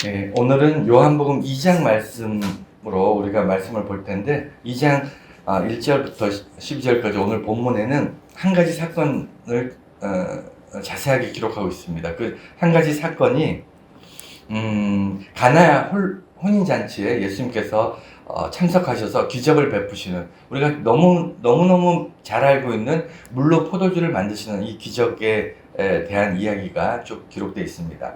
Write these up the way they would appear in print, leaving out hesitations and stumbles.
네, 오늘은 요한복음 2장 말씀으로 우리가 말씀을 볼 텐데 2장 1절부터 12절까지 오늘 본문에는 한 가지 사건을 자세하게 기록하고 있습니다. 그 한 가지 사건이 가나 혼인잔치에 예수님께서 참석하셔서 기적을 베푸시는, 우리가 너무너무 잘 알고 있는 물로 포도주를 만드시는 이 기적에 대한 이야기가 쭉 기록되어 있습니다.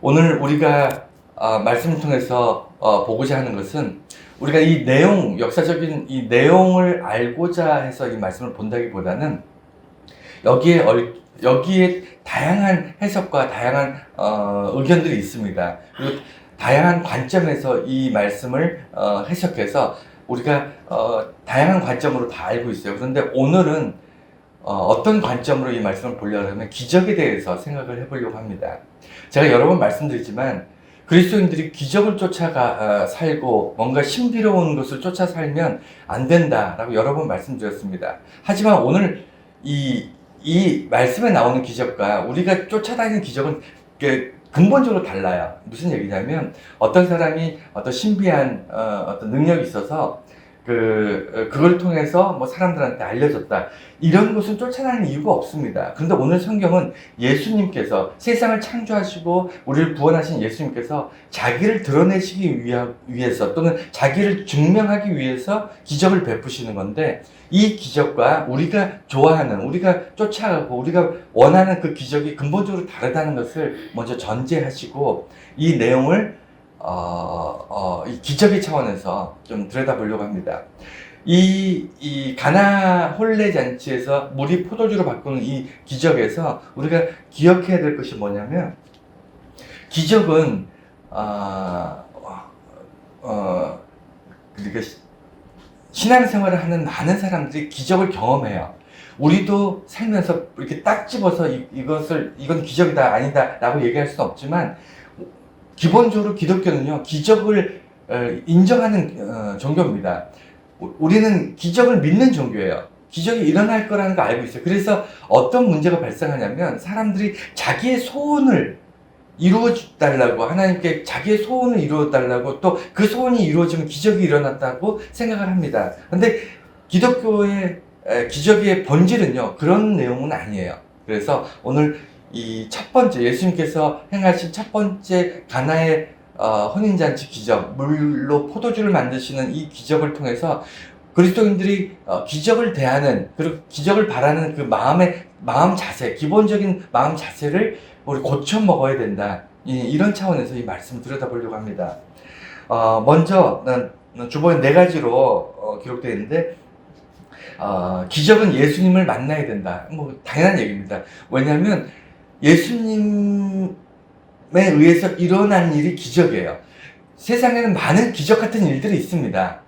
오늘 우리가 말씀을 통해서 보고자 하는 것은, 우리가 이 내용, 역사적인 이 내용을 알고자 해서 이 말씀을 본다기보다는 여기에 다양한 해석과 다양한 의견들이 있습니다. 그리고 다양한 관점에서 이 말씀을 해석해서 우리가 다양한 관점으로 다 알고 있어요. 그런데 오늘은 어떤 관점으로 이 말씀을 보려고 하면 기적에 대해서 생각을 해보려고 합니다. 제가 여러 번 말씀드리지만 그리스도인들이 기적을 쫓아가 살고 뭔가 신비로운 것을 쫓아 살면 안 된다라고 여러 번 말씀드렸습니다. 하지만 오늘 이 말씀에 나오는 기적과 우리가 쫓아다니는 기적은 근본적으로 달라요. 무슨 얘기냐면, 어떤 사람이 어떤 신비한 어떤 능력이 있어서 그걸 통해서 뭐 사람들한테 알려졌다, 이런 것은 쫓아다니는 이유가 없습니다. 그런데 오늘 성경은 예수님께서, 세상을 창조하시고 우리를 구원하신 예수님께서 자기를 드러내시기 위해서 또는 자기를 증명하기 위해서 기적을 베푸시는 건데, 이 기적과 우리가 좋아하는, 우리가 쫓아가고 우리가 원하는 그 기적이 근본적으로 다르다는 것을 먼저 전제하시고 이 내용을 이 기적의 차원에서 좀 들여다보려고 합니다. 이 가나 혼례 잔치에서 물이 포도주로 바꾸는 이 기적에서 우리가 기억해야 될 것이 뭐냐면, 기적은 그러니까 신앙생활을 하는 많은 사람들이 기적을 경험해요. 우리도 살면서 이렇게 딱 집어서 이건 기적이다 아니다 라고 얘기할 수는 없지만, 기본적으로 기독교는요, 기적을 인정하는 종교입니다. 우리는 기적을 믿는 종교예요. 기적이 일어날 거라는 거 알고 있어요. 그래서 어떤 문제가 발생하냐면, 사람들이 자기의 소원을 이루어달라고, 하나님께 자기의 소원을 이루어달라고, 또 그 소원이 이루어지면 기적이 일어났다고 생각을 합니다. 근데 기독교의 기적의 본질은요, 그런 내용은 아니에요. 그래서 오늘 이 첫 번째, 예수님께서 행하신 첫 번째 가나의 혼인잔치 기적, 물로 포도주를 만드시는 이 기적을 통해서 그리스도인들이 기적을 대하는, 그리고 기적을 바라는 그 마음 자세, 기본적인 마음 자세를 우리 고쳐 먹어야 된다, 이런 차원에서 이 말씀을 들여다보려고 합니다. 먼저 주보에 4가지로 기록되어 있는데, 기적은 예수님을 만나야 된다. 뭐 당연한 얘기입니다. 왜냐하면 예수님에 의해서 일어난 일이 기적이에요. 세상에는 많은 기적 같은 일들이 있습니다.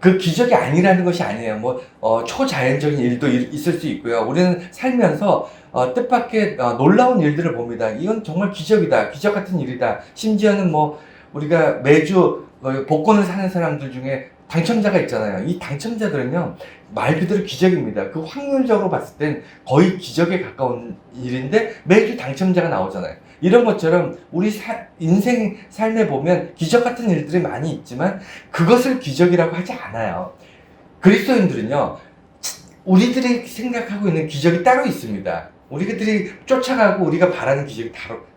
그 기적이 아니라는 것이 아니에요. 초자연적인 일도 있을 수 있고요. 우리는 살면서 뜻밖의 놀라운 일들을 봅니다. 이건 정말 기적이다, 기적 같은 일이다. 심지어는 우리가 매주 복권을 사는 사람들 중에 당첨자가 있잖아요. 이 당첨자들은요, 말 그대로 기적입니다. 그 확률적으로 봤을 땐 거의 기적에 가까운 일인데 매주 당첨자가 나오잖아요. 이런 것처럼 우리 인생 삶에 보면 기적 같은 일들이 많이 있지만 그것을 기적이라고 하지 않아요. 그리스도인들은요, 우리들이 생각하고 있는 기적이 따로 있습니다. 우리들이 쫓아가고 우리가 바라는 기적이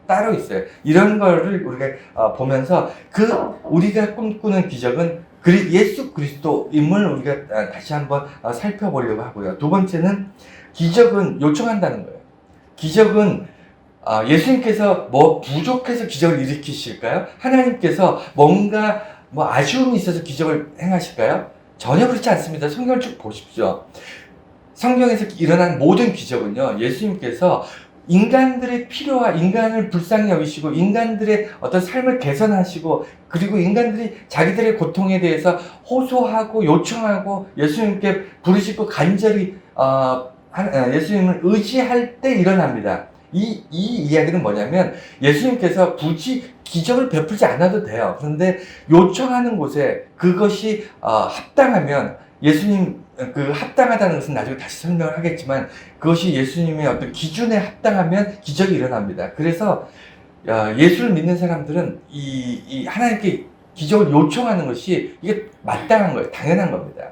따로 있어요. 이런 거를 우리가 보면서 우리가 꿈꾸는 기적은 예수 그리스도임을 우리가 다시 한번 살펴보려고 하고요. 두 번째는, 기적은 요청한다는 거예요. 기적은 예수님께서 부족해서 기적을 일으키실까요? 하나님께서 뭔가 아쉬움이 있어서 기적을 행하실까요? 전혀 그렇지 않습니다. 성경을 쭉 보십시오. 성경에서 일어난 모든 기적은요, 예수님께서 인간들의 필요와 인간을 불쌍히 여기시고 인간들의 어떤 삶을 개선하시고, 그리고 인간들이 자기들의 고통에 대해서 호소하고 요청하고 예수님께 부르짖고 간절히 예수님을 의지할 때 일어납니다. 이 이야기는 뭐냐면, 예수님께서 굳이 기적을 베풀지 않아도 돼요. 그런데 요청하는 곳에 그것이 합당하면, 예수님 합당하다는 것은 나중에 다시 설명을 하겠지만, 그것이 예수님의 어떤 기준에 합당하면 기적이 일어납니다. 그래서 예수를 믿는 사람들은 이 하나님께 기적을 요청하는 것이 이게 마땅한 거예요. 당연한 겁니다.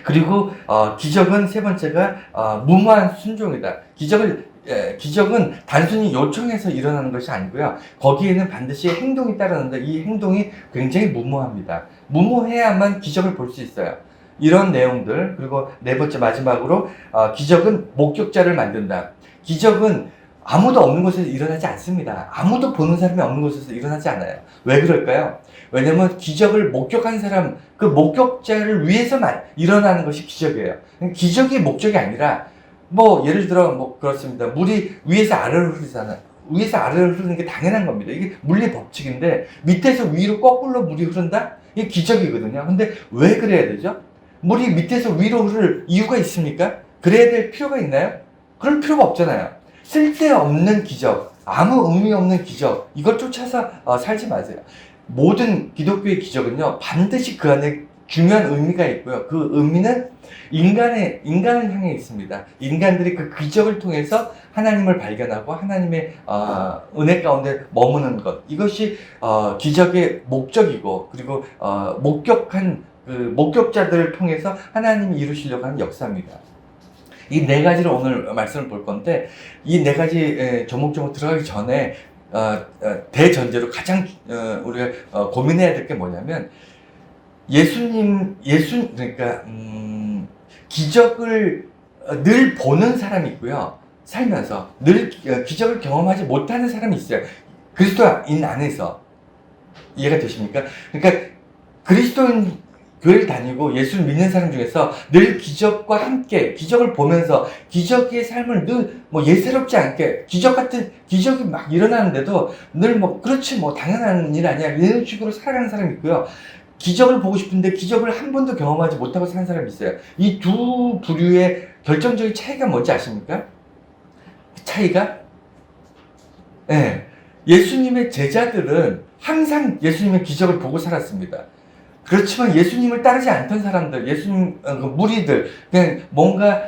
그리고 기적은 세 번째가 무모한 순종이다. 기적은 단순히 요청해서 일어나는 것이 아니고요. 거기에는 반드시 행동이 따르는데 이 행동이 굉장히 무모합니다. 무모해야만 기적을 볼 수 있어요. 이런 내용들. 그리고 네 번째 마지막으로 기적은 목격자를 만든다. 기적은 아무도 없는 곳에서 일어나지 않습니다. 아무도 보는 사람이 없는 곳에서 일어나지 않아요. 왜 그럴까요? 왜냐면 기적을 목격한 사람, 그 목격자를 위해서만 일어나는 것이 기적이에요. 기적이 목적이 아니라 예를 들어 그렇습니다. 물이 위에서 아래로 흐르잖아요. 위에서 아래로 흐르는 게 당연한 겁니다. 이게 물리 법칙인데 밑에서 위로 거꾸로 물이 흐른다? 이게 기적이거든요. 근데 왜 그래야 되죠? 물이 밑에서 위로 흐를 이유가 있습니까? 그래야 될 필요가 있나요? 그럴 필요가 없잖아요. 쓸데없는 기적, 아무 의미 없는 기적, 이걸 쫓아서 살지 마세요. 모든 기독교의 기적은요, 반드시 그 안에 중요한 의미가 있고요. 그 의미는 인간을 향해 있습니다. 인간들이 그 기적을 통해서 하나님을 발견하고 하나님의 은혜 가운데 머무는 것. 이것이 기적의 목적이고, 그리고 목격한 그 목격자들을 통해서 하나님이 이루시려고 하는 역사입니다. 이 네 가지를 오늘 말씀을 볼 건데, 이 네 가지 조목조목 들어가기 전에 대전제로 가장 우리가 고민해야 될 게 뭐냐면, 그러니까 기적을 늘 보는 사람이 있고요. 살면서 늘 기적을 경험하지 못하는 사람이 있어요. 그리스도인 안에서. 이해가 되십니까? 그러니까 그리스도인 교회를 다니고 예수를 믿는 사람 중에서 늘 기적과 함께 기적을 보면서 기적의 삶을 늘 예사롭지 않게 기적이 막 일어나는데도 늘 그렇지 당연한 일 아니야 이런 식으로 살아가는 사람이 있고요. 기적을 보고 싶은데 기적을 한 번도 경험하지 못하고 사는 사람이 있어요. 이 두 부류의 결정적인 차이가 뭔지 아십니까? 차이가? 네. 예수님의 제자들은 항상 예수님의 기적을 보고 살았습니다. 그렇지만 예수님을 따르지 않던 사람들, 예수님 무리들, 그냥 뭔가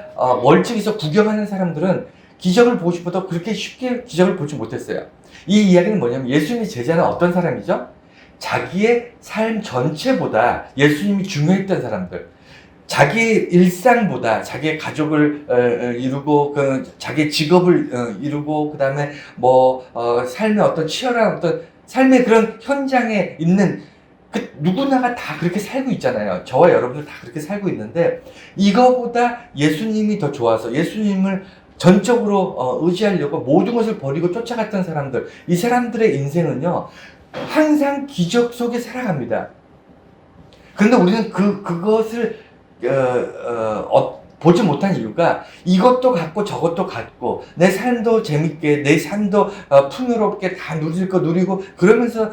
멀찍이서 구경하는 사람들은 기적을 보고 싶어도 그렇게 쉽게 기적을 보지 못했어요. 이 이야기는 뭐냐면 예수님의 제자는 어떤 사람이죠? 자기의 삶 전체보다 예수님이 중요했던 사람들, 자기의 일상보다 자기의 가족을 이루고 자기의 직업을 이루고 그다음에 삶의 어떤 치열한 어떤 삶의 그런 현장에 있는 누구나가 다 그렇게 살고 있잖아요. 저와 여러분들 다 그렇게 살고 있는데 이거보다 예수님이 더 좋아서 예수님을 전적으로 의지하려고 모든 것을 버리고 쫓아갔던 사람들, 이 사람들의 인생은요 항상 기적 속에 살아갑니다. 그런데 우리는 그것을 보지 못한 이유가 이것도 갖고 저것도 갖고 내 삶도 재밌게 내 삶도 풍요롭게 다 누릴 거 누리고 그러면서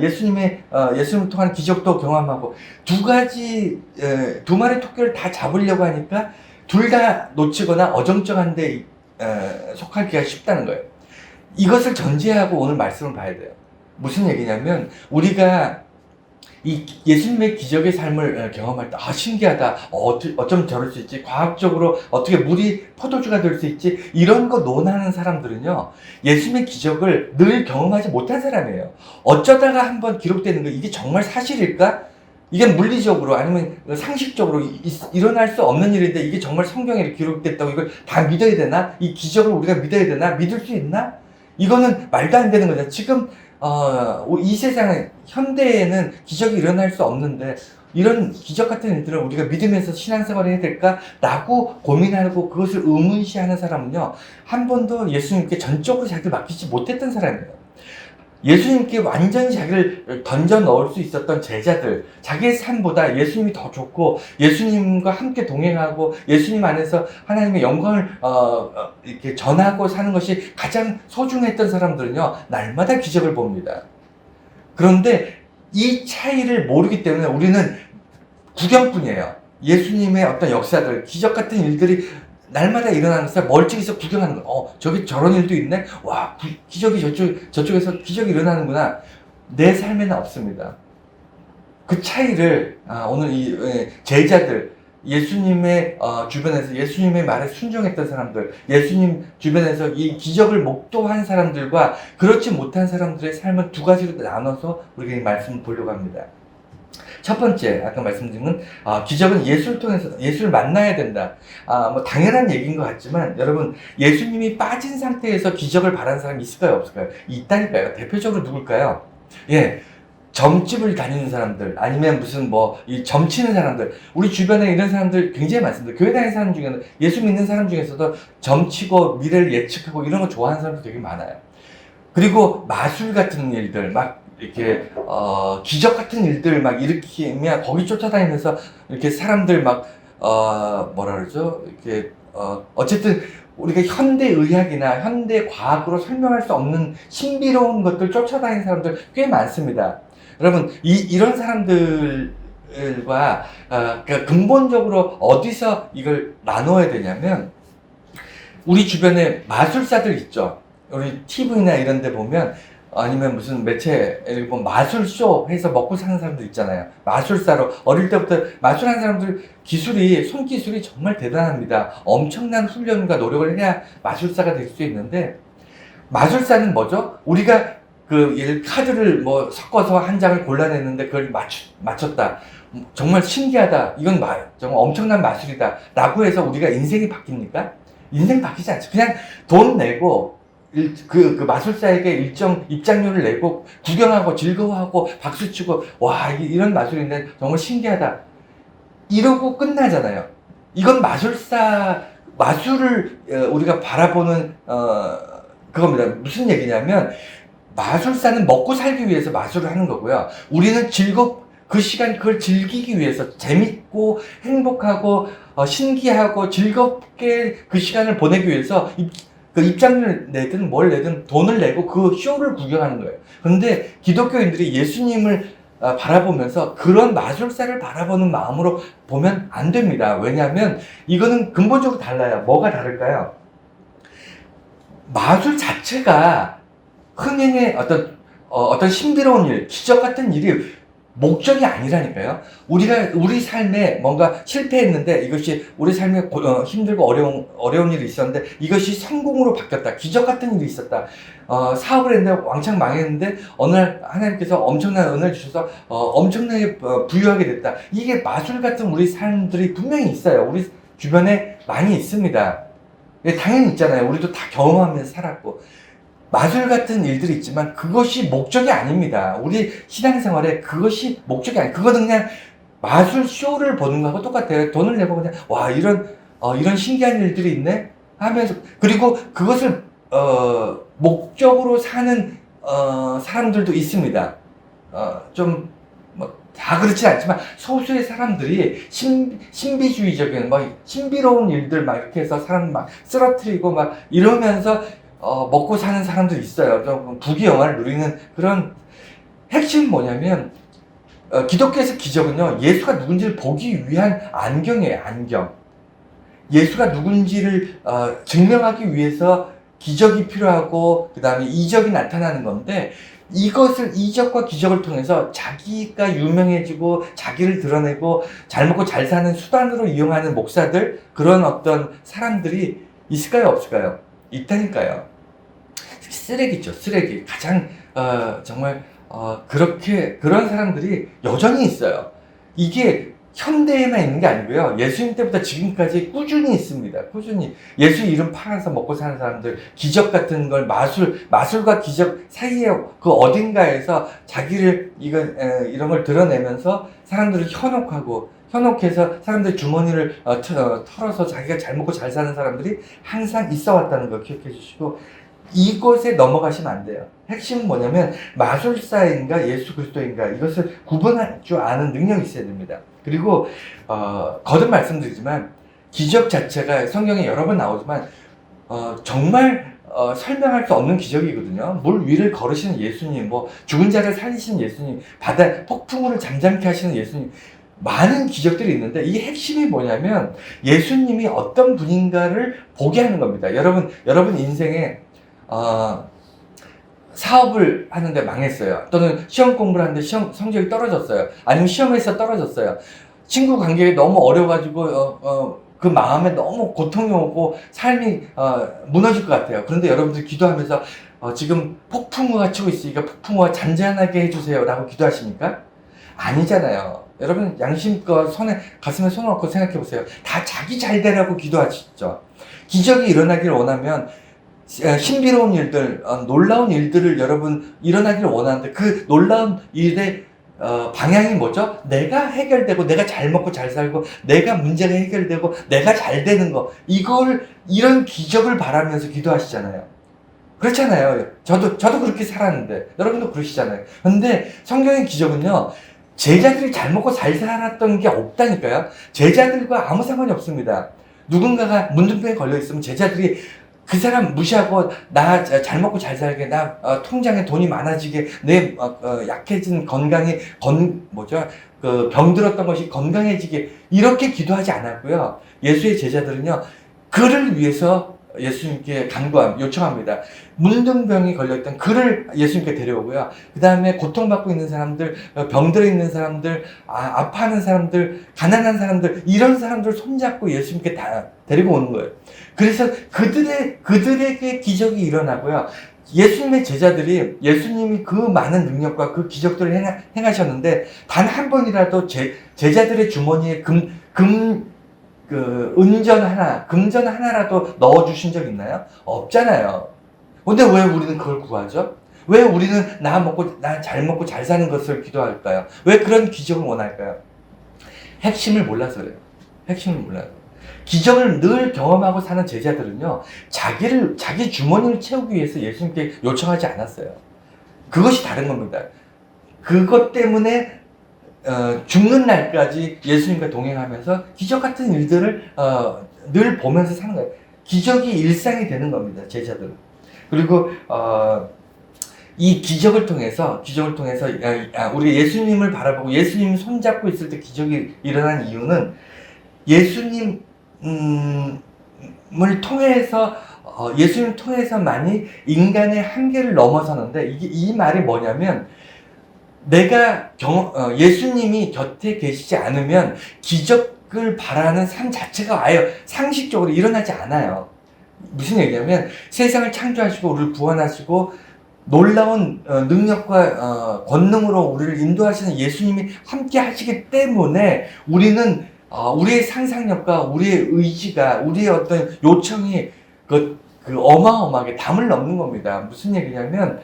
예수님을 통한 기적도 경험하고 두 마리 토끼를 다 잡으려고 하니까 둘 다 놓치거나 어정쩡한 데 속하기가 쉽다는 거예요. 이것을 전제하고 오늘 말씀을 봐야 돼요. 무슨 얘기냐면 우리가 이 예수님의 기적의 삶을 경험할 때 신기하다. 어쩜 저럴 수 있지? 과학적으로 어떻게 물이 포도주가 될 수 있지? 이런 거 논하는 사람들은요. 예수님의 기적을 늘 경험하지 못한 사람이에요. 어쩌다가 한번 기록되는 거 이게 정말 사실일까? 이게 물리적으로 아니면 상식적으로 일어날 수 없는 일인데 이게 정말 성경에 기록됐다고 이걸 다 믿어야 되나? 이 기적을 우리가 믿어야 되나? 믿을 수 있나? 이거는 말도 안 되는 거죠. 지금 이 세상에 현대에는 기적이 일어날 수 없는데 이런 기적 같은 일들을 우리가 믿으면서 신앙생활을 해야 될까? 라고 고민하고 그것을 의문시하는 사람은요 한 번도 예수님께 전적으로 자기를 맡기지 못했던 사람이에요. 예수님께 완전히 자기를 던져 넣을 수 있었던 제자들, 자기의 삶보다 예수님이 더 좋고 예수님과 함께 동행하고 예수님 안에서 하나님의 영광을 이렇게 전하고 사는 것이 가장 소중했던 사람들은요 날마다 기적을 봅니다. 그런데 이 차이를 모르기 때문에 우리는 구경꾼이에요. 예수님의 어떤 역사들, 기적 같은 일들이 날마다 일어나는 것을 멀찍이서 구경하는 거. 저기 저런 일도 있네? 와, 기적이 저쪽에서 기적이 일어나는구나. 내 삶에는 없습니다. 그 차이를, 오늘 이 제자들, 예수님의 주변에서 예수님의 말에 순종했던 사람들, 예수님 주변에서 이 기적을 목도한 사람들과 그렇지 못한 사람들의 삶을 두 가지로 나눠서 우리가 이 말씀을 보려고 합니다. 첫 번째, 아까 말씀드린 건, 기적은 예수를 통해서, 예수를 만나야 된다. 뭐, 당연한 얘기인 것 같지만, 여러분, 예수님이 빠진 상태에서 기적을 바라는 사람이 있을까요? 없을까요? 있다니까요. 대표적으로 누굴까요? 예. 점집을 다니는 사람들, 아니면 무슨 이 점치는 사람들, 우리 주변에 이런 사람들 굉장히 많습니다. 교회 다니는 사람 중에는, 예수 믿는 사람 중에서도 점치고 미래를 예측하고 이런 거 좋아하는 사람들 되게 많아요. 그리고 마술 같은 일들, 이렇게 기적 같은 일들 일으키면 거기 쫓아다니면서 이렇게 사람들 뭐라 그러죠? 이렇게 어쨌든 우리가 현대 의학이나 현대 과학으로 설명할 수 없는 신비로운 것들 쫓아다니는 사람들 꽤 많습니다. 여러분, 이런 사람들과 그러니까 근본적으로 어디서 이걸 나눠야 되냐면, 우리 주변에 마술사들 있죠. 우리 TV나 이런 데 보면, 아니면 무슨 매체에 보면 마술쇼 해서 먹고 사는 사람들 있잖아요. 마술사로 어릴 때부터 마술하는 사람들 손기술이 정말 대단합니다. 엄청난 훈련과 노력을 해야 마술사가 될 수 있는데, 마술사는 뭐죠? 우리가 카드를 섞어서 한 장을 골라냈는데 그걸 맞췄다. 정말 신기하다. 이건 정말 엄청난 마술이다. 라고 해서 우리가 인생이 바뀝니까? 인생 바뀌지 않죠. 그냥 돈 내고 그 마술사에게 일정 입장료를 내고 구경하고 즐거워하고 박수치고, 와, 이런 마술인데 정말 신기하다, 이러고 끝나잖아요. 이건 마술을 우리가 바라보는 그겁니다. 무슨 얘기냐면, 마술사는 먹고 살기 위해서 마술을 하는 거고요. 우리는 그 시간 그걸 즐기기 위해서, 재밌고 행복하고 신기하고 즐겁게 그 시간을 보내기 위해서 그 입장료를 내든 뭘 내든 돈을 내고 그 쇼를 구경하는 거예요. 그런데 기독교인들이 예수님을 바라보면서 그런 마술사를 바라보는 마음으로 보면 안 됩니다. 왜냐하면 이거는 근본적으로 달라요. 뭐가 다를까요? 마술 자체가 흥행의 어떤 신비로운 일, 기적 같은 일이 목적이 아니라니까요. 우리 삶에 뭔가 실패했는데, 이것이 우리 삶에 힘들고 어려운 일이 있었는데, 이것이 성공으로 바뀌었다. 기적 같은 일이 있었다. 사업을 했는데 왕창 망했는데, 어느 날 하나님께서 엄청난 은혜를 주셔서, 엄청나게 부유하게 됐다. 이게 마술 같은 우리 삶들이 분명히 있어요. 우리 주변에 많이 있습니다. 당연히 있잖아요. 우리도 다 경험하면서 살았고. 마술 같은 일들이 있지만 그것이 목적이 아닙니다. 우리 신앙생활에 그것이 목적이 아니에요. 그거는 그냥 마술 쇼를 보는 거하고 똑같아요. 돈을 내고 그냥, 와, 이런 신기한 일들이 있네 하면서, 그리고 그것을 목적으로 사는 사람들도 있습니다. 다 그렇진 않지만 소수의 사람들이 신비주의적인 신비로운 일들 이렇게 해서 사람 쓰러뜨리고 이러면서 먹고 사는 사람들이 있어요. 좀 부귀영화를 누리는 그런. 핵심은 뭐냐면, 기독교에서 기적은요, 예수가 누군지를 보기 위한 안경이에요. 안경. 예수가 누군지를 증명하기 위해서 기적이 필요하고, 그 다음에 이적이 나타나는 건데, 이적과 기적을 통해서 자기가 유명해지고 자기를 드러내고 잘 먹고 잘 사는 수단으로 이용하는 목사들, 그런 어떤 사람들이 있을까요? 없을까요? 있다니까요. 쓰레기죠, 쓰레기. 가장 정말 그런 사람들이 여전히 있어요. 이게 현대에만 있는 게 아니고요. 예수님 때부터 지금까지 꾸준히 있습니다. 꾸준히. 예수 이름 팔아서 먹고 사는 사람들, 기적 같은 걸 마술과 기적 사이에 그 어딘가에서 자기를 이런 걸 드러내면서 사람들을 현혹해서 사람들 주머니를 털어서 자기가 잘 먹고 잘 사는 사람들이 항상 있어 왔다는 걸 기억해 주시고, 이곳에 넘어가시면 안 돼요. 핵심은 뭐냐면, 마술사인가 예수 그리스도인가, 이것을 구분할 줄 아는 능력이 있어야 됩니다. 그리고 거듭 말씀드리지만, 기적 자체가 성경에 여러 번 나오지만 정말 설명할 수 없는 기적이거든요. 물 위를 걸으시는 예수님, 죽은 자를 살리시는 예수님, 바다 폭풍우를 잠잠케 하시는 예수님, 많은 기적들이 있는데, 이 핵심이 뭐냐면 예수님이 어떤 분인가를 보게 하는 겁니다. 여러분 인생에 사업을 하는데 망했어요. 또는 시험 공부를 하는데 성적이 떨어졌어요. 아니면 시험에서 떨어졌어요. 친구 관계에 너무 어려가지고 그 마음에 너무 고통이 오고 삶이 무너질 것 같아요. 그런데 여러분들 기도하면서 지금 폭풍우가 치고 있으니까 폭풍우가 잔잔하게 해주세요 라고 기도하십니까? 아니잖아요. 여러분 양심껏 가슴에 손을 얹고 생각해 보세요. 다 자기 잘 되라고 기도하시죠. 기적이 일어나길 원하면 신비로운 일들, 놀라운 일들을 여러분 일어나기를 원하는데 그 놀라운 일의 방향이 뭐죠? 내가 해결되고 내가 잘 먹고 잘 살고 내가 문제가 해결되고 내가 잘 되는 거, 이런 기적을 바라면서 기도하시잖아요. 그렇잖아요. 저도 그렇게 살았는데 여러분도 그러시잖아요. 근데 성경의 기적은요, 제자들이 잘 먹고 잘 살았던 게 없다니까요. 제자들과 아무 상관이 없습니다. 누군가가 문둥병에 걸려 있으면 제자들이 그 사람 무시하고 나 잘 먹고 잘 살게, 나 통장에 돈이 많아지게, 내 약해진 건강이 그 병들었던 것이 건강해지게, 이렇게 기도하지 않았고요. 예수의 제자들은요, 그를 위해서 예수님께 요청합니다. 문둥병이 걸렸던 그를 예수님께 데려오고요. 그 다음에 고통받고 있는 사람들, 병들어 있는 사람들, 아파하는 사람들, 가난한 사람들, 이런 사람들 손잡고 예수님께 다 데리고 오는 거예요. 그래서 그들에게 기적이 일어나고요. 예수님의 제자들이 예수님이 그 많은 능력과 그 기적들을 행하셨는데 단 한 번이라도 제자들의 주머니에 금전 하나라도 넣어주신 적 있나요? 없잖아요. 근데 왜 우리는 그걸 구하죠? 왜 우리는 나 잘 먹고 잘 사는 것을 기도할까요? 왜 그런 기적을 원할까요? 핵심을 몰라서요. 핵심을 몰라요. 기적을 늘 경험하고 사는 제자들은요, 자기 주머니를 채우기 위해서 예수님께 요청하지 않았어요. 그것이 다른 겁니다. 그것 때문에 죽는 날까지 예수님과 동행하면서 기적 같은 일들을 늘 보면서 사는 거예요. 기적이 일상이 되는 겁니다, 제자들은. 그리고 이 기적을 통해서 우리 예수님을 바라보고 예수님이 손잡고 있을 때 기적이 일어난 이유는 예수님을 통해서 예수님을 통해서만이 인간의 한계를 넘어서는데, 이 말이 뭐냐면, 예수님이 곁에 계시지 않으면 기적을 바라는 삶 자체가 아예 상식적으로 일어나지 않아요. 무슨 얘기냐면, 세상을 창조하시고 우리를 구원하시고 놀라운 능력과 권능으로 우리를 인도하시는 예수님이 함께 하시기 때문에 우리는 우리의 상상력과 우리의 의지가, 우리의 어떤 요청이 그 어마어마하게 담을 넘는 겁니다. 무슨 얘기냐면,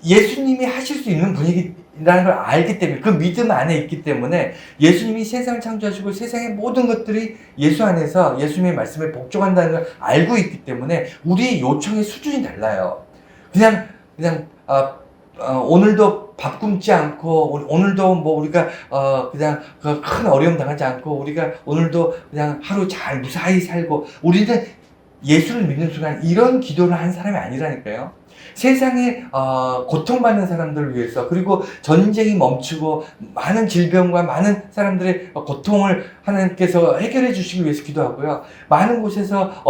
예수님이 하실 수 있는 분위기라는 걸 알기 때문에, 그 믿음 안에 있기 때문에, 예수님이 세상을 창조하시고 세상의 모든 것들이 예수 안에서 예수님의 말씀에 복종한다는 걸 알고 있기 때문에 우리의 요청의 수준이 달라요. 그냥 오늘도 밥 굶지 않고, 오늘도 우리가 그냥 큰 어려움 당하지 않고, 우리가 오늘도 그냥 하루 잘 무사히 살고, 우리는 예수를 믿는 순간 이런 기도를 한 사람이 아니라니까요. 세상에 고통받는 사람들을 위해서, 그리고 전쟁이 멈추고 많은 질병과 많은 사람들의 고통을 하나님께서 해결해 주시기 위해서 기도하고요. 많은 곳에서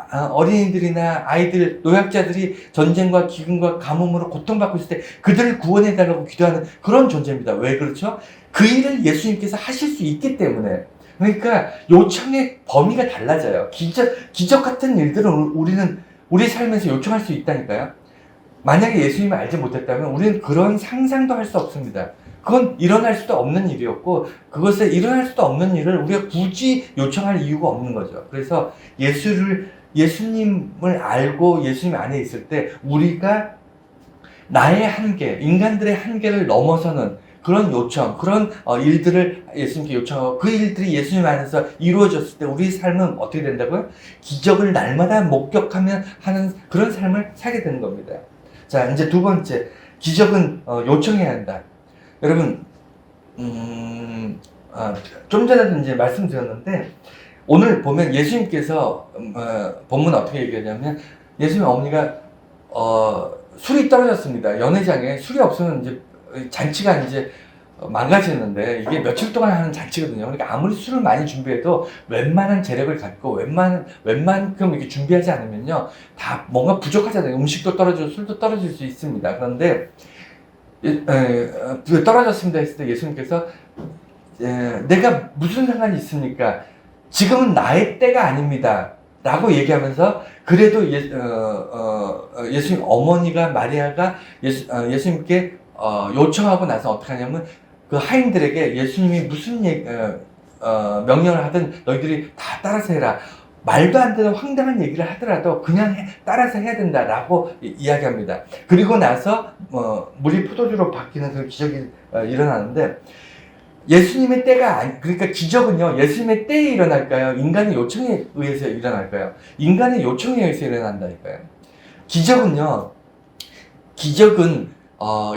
어린이들이나 아이들, 노약자들이 전쟁과 기근과 가뭄으로 고통받고 있을 때 그들을 구원해 달라고 기도하는 그런 존재입니다. 왜 그렇죠? 그 일을 예수님께서 하실 수 있기 때문에. 그러니까 요청의 범위가 달라져요. 기적 같은 일들은 우리는 우리 삶에서 요청할 수 있다니까요. 만약에 예수님을 알지 못했다면 우리는 그런 상상도 할 수 없습니다. 그건 일어날 수도 없는 일이었고, 그것에 일어날 수도 없는 일을 우리가 굳이 요청할 이유가 없는 거죠. 그래서 예수님을 알고 예수님 안에 있을 때 우리가 나의 한계, 인간들의 한계를 넘어서는 그런 요청, 그런 일들을 예수님께 요청하고 그 일들이 예수님 안에서 이루어졌을 때 우리 삶은 어떻게 된다고요? 기적을 날마다 목격하면 하는 그런 삶을 살게 되는 겁니다. 자, 이제 두 번째, 기적은 요청해야 한다. 여러분, 좀 전에도 이제 말씀드렸는데, 오늘 보면 예수님께서 본문 어떻게 얘기하냐면, 예수님 어머니가 술이 떨어졌습니다. 연회장에 술이 없으면 이제 잔치가 이제 망가지는데, 이게 며칠 동안 하는 잔치거든요. 그러니까 아무리 술을 많이 준비해도 웬만한 재력을 갖고 웬만큼 이렇게 준비하지 않으면요, 다 뭔가 부족하잖아요. 음식도 떨어지고 술도 떨어질 수 있습니다. 그런데 떨어졌습니다 했을 때 예수님께서 내가 무슨 상관이 있습니까? 지금은 나의 때가 아닙니다. 라고 얘기하면서 그래도 예수님 어머니가 마리아가 예수님께 요청하고 나서 어떻게 하냐면 그 하인들에게 예수님이 무슨 명령을 하든 너희들이 다 따라서 해라. 말도 안 되는 황당한 얘기를 하더라도 그냥 따라서 해야 된다라고 이야기합니다. 그리고 나서 물이 포도주로 바뀌는 그 기적이 일어나는데 예수님의 때가 그러니까 기적은요 예수님의 때에 일어날까요? 인간의 요청에 의해서 일어날까요? 인간의 요청에 의해서 일어난다니까요. 기적은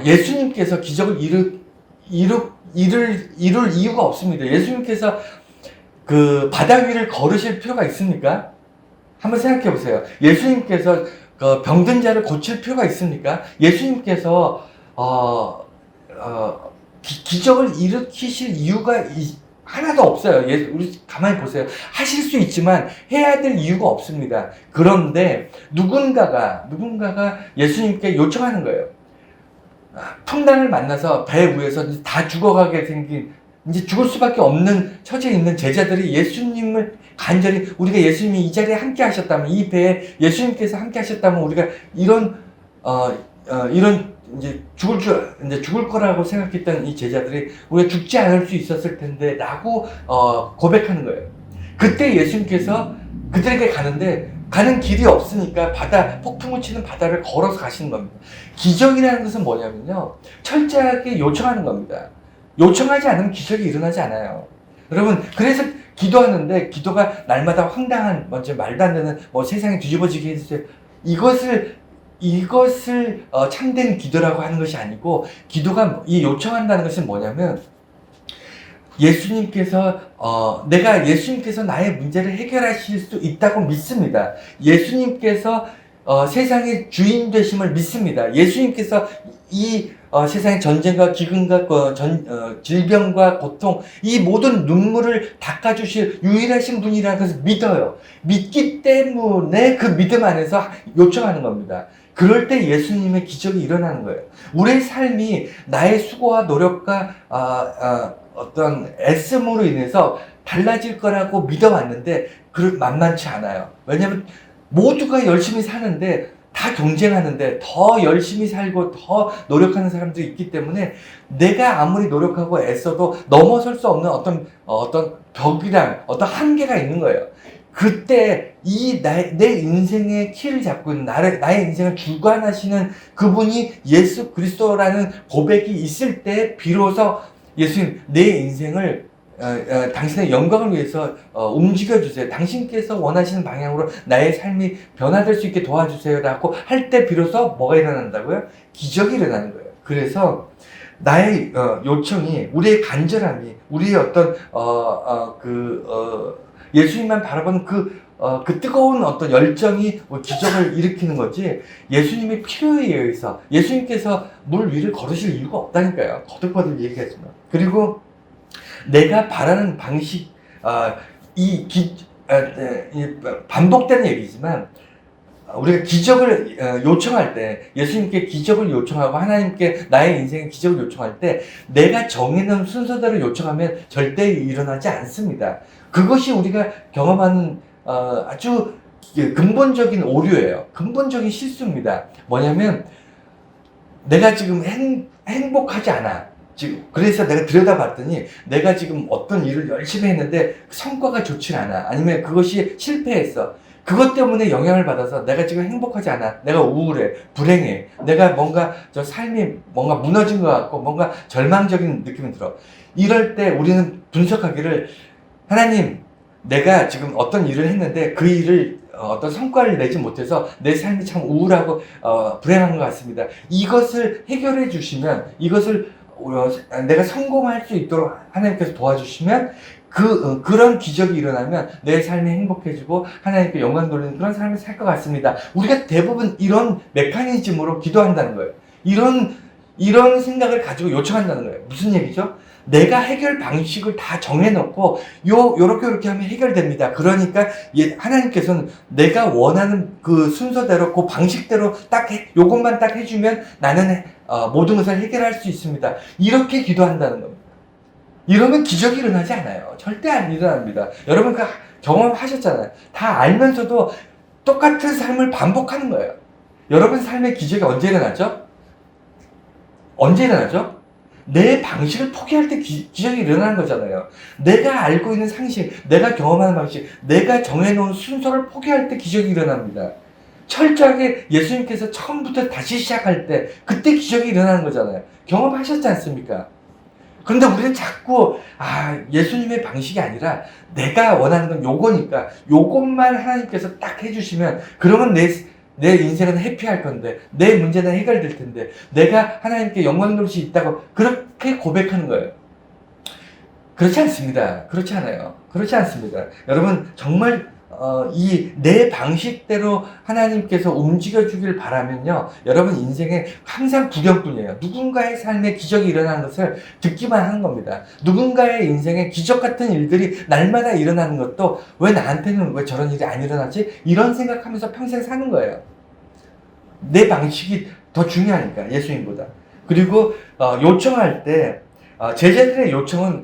예수님께서 기적을 이룰 이유가 없습니다. 예수님께서 그 바다 위를 걸으실 필요가 있습니까? 한번 생각해 보세요. 예수님께서 그 병든 자를 고칠 필요가 있습니까? 예수님께서 기적을 일으키실 이유가 하나도 없어요. 우리 가만히 보세요. 하실 수 있지만 해야 될 이유가 없습니다. 그런데 누군가가 예수님께 요청하는 거예요. 풍랑을 만나서 배 위에서 다 죽어가게 생긴 이제 죽을 수밖에 없는 처지에 있는 제자들이 예수님을 간절히 우리가 예수님이 이 자리에 함께 하셨다면 이 배에 예수님께서 함께 하셨다면 우리가 이런 이제 죽을 거라고 생각했던 이 제자들이 우리가 죽지 않을 수 있었을 텐데라고 고백하는 거예요. 그때 예수님께서 그들에게 가는 길이 없으니까 폭풍을 치는 바다를 걸어서 가시는 겁니다. 기적이라는 것은 뭐냐면요, 철저하게 요청하는 겁니다. 요청하지 않으면 기적이 일어나지 않아요. 여러분, 그래서 기도하는데 기도가 날마다 황당한 말도 안 되는 세상이 뒤집어지게 해주세요. 이것을 참된 기도라고 하는 것이 아니고, 기도가 이 요청한다는 것은 뭐냐면 예수님께서 나의 문제를 해결하실 수 있다고 믿습니다. 예수님께서 세상의 주인 되심을 믿습니다. 예수님께서 이 세상의 전쟁과 기근과 질병과 고통, 이 모든 눈물을 닦아주실 유일하신 분이라는 것을 믿어요. 믿기 때문에 그 믿음 안에서 요청하는 겁니다. 그럴 때 예수님의 기적이 일어나는 거예요. 우리의 삶이 나의 수고와 노력과 어떤 애씀으로 인해서 달라질 거라고 믿어왔는데 만만치 않아요. 왜냐하면 모두가 열심히 사는데 다 경쟁하는데 더 열심히 살고 더 노력하는 사람들이 있기 때문에 내가 아무리 노력하고 애써도 넘어설 수 없는 어떤 벽이랑 어떤 한계가 있는 거예요. 그때 내 인생의 키를 잡고 있는 나의 인생을 주관하시는 그분이 예수 그리스도라는 고백이 있을 때 비로소 예수님, 내 인생을 당신의 영광을 위해서 움직여주세요. 당신께서 원하시는 방향으로 나의 삶이 변화될 수 있게 도와주세요 라고 할 때 비로소 뭐가 일어난다고요? 기적이 일어나는 거예요. 그래서 나의 요청이, 우리의 간절함이, 우리의 어떤 예수님만 바라보는 그 뜨거운 어떤 열정이 기적을 일으키는 거지, 예수님의 필요에 의해서 예수님께서 물 위를 걸으실 이유가 없다니까요. 거듭거듭 얘기하지만. 그리고 내가 바라는 방식, 반복되는 얘기지만, 우리가 기적을 요청할 때, 예수님께 기적을 요청하고 하나님께 나의 인생에 기적을 요청할 때 내가 정해놓은 순서대로 요청하면 절대 일어나지 않습니다. 그것이 우리가 경험하는 아주 근본적인 오류예요. 근본적인 실수입니다. 뭐냐면 내가 지금 행복하지 않아. 그래서 내가 들여다봤더니 내가 지금 어떤 일을 열심히 했는데 성과가 좋지 않아. 아니면 그것이 실패했어. 그것 때문에 영향을 받아서 내가 지금 행복하지 않아. 내가 우울해, 불행해. 내가 삶이 뭔가 무너진 것 같고 뭔가 절망적인 느낌이 들어. 이럴 때 우리는 분석하기를, 하나님, 내가 지금 어떤 일을 했는데 그 일을 어떤 성과를 내지 못해서 내 삶이 참 우울하고 불행한 것 같습니다. 이것을 해결해 주시면, 이것을 내가 성공할 수 있도록 하나님께서 도와주시면 그런 기적이 일어나면 내 삶이 행복해지고 하나님께 영광 돌리는 그런 삶을 살 것 같습니다. 우리가 대부분 이런 메커니즘으로 기도한다는 거예요. 이런 생각을 가지고 요청한다는 거예요. 무슨 얘기죠? 내가 해결 방식을 다 정해놓고 요렇게 하면 해결됩니다. 그러니까 하나님께서는 내가 원하는 그 순서대로 그 방식대로 요것만 딱 해주면 나는 모든 것을 해결할 수 있습니다. 이렇게 기도한다는 겁니다. 이러면 기적이 일어나지 않아요. 절대 안 일어납니다. 여러분 그 경험하셨잖아요. 다 알면서도 똑같은 삶을 반복하는 거예요. 여러분 삶의 기적이 언제 일어나죠? 언제 일어나죠? 내 방식을 포기할 때 기적이 일어나는 거잖아요. 내가 알고 있는 상식, 내가 경험하는 방식, 내가 정해놓은 순서를 포기할 때 기적이 일어납니다. 철저하게 예수님께서 처음부터 다시 시작할 때 그때 기적이 일어나는 거잖아요. 경험하셨지 않습니까? 그런데 우리는 자꾸 예수님의 방식이 아니라 내가 원하는 건 요거니까 요것만 하나님께서 딱 해주시면 그러면 내 인생은 해피할 건데 내 문제는 해결될 텐데 내가 하나님께 영광 돌릴 수 있다고 그렇게 고백하는 거예요. 그렇지 않습니다. 그렇지 않아요. 그렇지 않습니다. 여러분 정말 이 내 방식대로 하나님께서 움직여 주길 바라면요. 여러분 인생에 항상 구경꾼이에요. 누군가의 삶에 기적이 일어나는 것을 듣기만 하는 겁니다. 누군가의 인생에 기적 같은 일들이 날마다 일어나는 것도 왜 나한테는 왜 저런 일이 안 일어나지? 이런 생각하면서 평생 사는 거예요. 내 방식이 더 중요하니까 예수님보다. 그리고 요청할 때 제자들의 요청은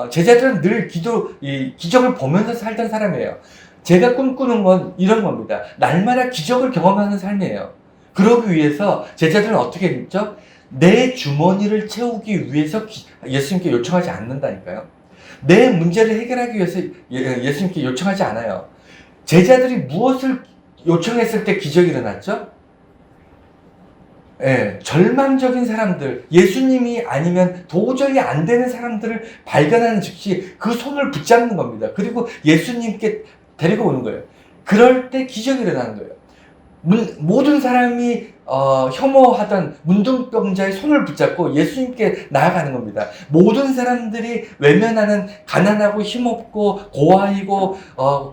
제자들은 늘 기적을 보면서 살던 사람이에요. 제가 꿈꾸는 건 이런 겁니다. 날마다 기적을 경험하는 삶이에요. 그러기 위해서 제자들은 어떻게 했죠? 내 주머니를 채우기 위해서 예수님께 요청하지 않는다니까요. 내 문제를 해결하기 위해서 예수님께 요청하지 않아요. 제자들이 무엇을 요청했을 때 기적이 일어났죠? 절망적인 사람들, 예수님이 아니면 도저히 안 되는 사람들을 발견하는 즉시 그 손을 붙잡는 겁니다. 그리고 예수님께 데리고 오는 거예요. 그럴 때 기적이 일어나는 거예요. 모든 사람이 혐오하던 문둥병자의 손을 붙잡고 예수님께 나아가는 겁니다. 모든 사람들이 외면하는 가난하고 힘없고 고아이고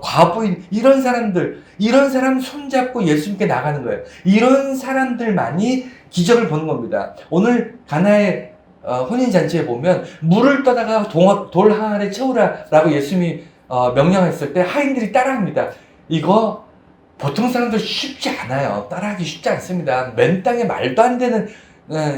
과부인 이런 사람 손잡고 예수님께 나가는 거예요. 이런 사람들만이 기적을 보는 겁니다. 오늘 가나의 혼인잔치에 보면 물을 떠다가 돌 항아리에 채우라라고 예수님이 명령했을 때 하인들이 따라합니다. 이거 보통 사람들 쉽지 않아요. 따라하기 쉽지 않습니다. 맨 땅에 말도 안 되는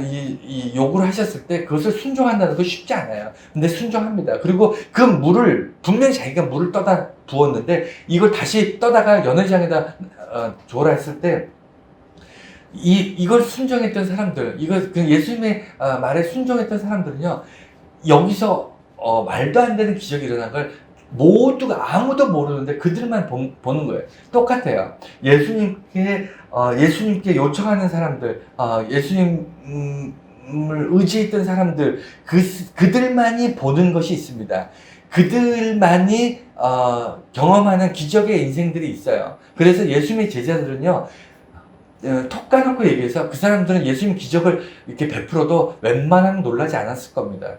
이 요구를 하셨을 때 그것을 순종한다는 거 쉽지 않아요. 근데 순종합니다. 그리고 그 물을 분명히 자기가 물을 떠다 부었는데 이걸 다시 떠다가 연회장에다 줘라 했을 때 이걸 순종했던 사람들, 예수님의 말에 순종했던 사람들은요, 여기서 말도 안 되는 기적이 일어난 걸 모두가 아무도 모르는데 그들만 보는 거예요. 똑같아요. 예수님께 요청하는 사람들, 예수님을 의지했던 사람들, 그들만이 보는 것이 있습니다. 그들만이 경험하는 기적의 인생들이 있어요. 그래서 예수님의 제자들은요, 톡 까놓고 얘기해서 그 사람들은 예수님 기적을 이렇게 베풀어도 웬만하면 놀라지 않았을 겁니다.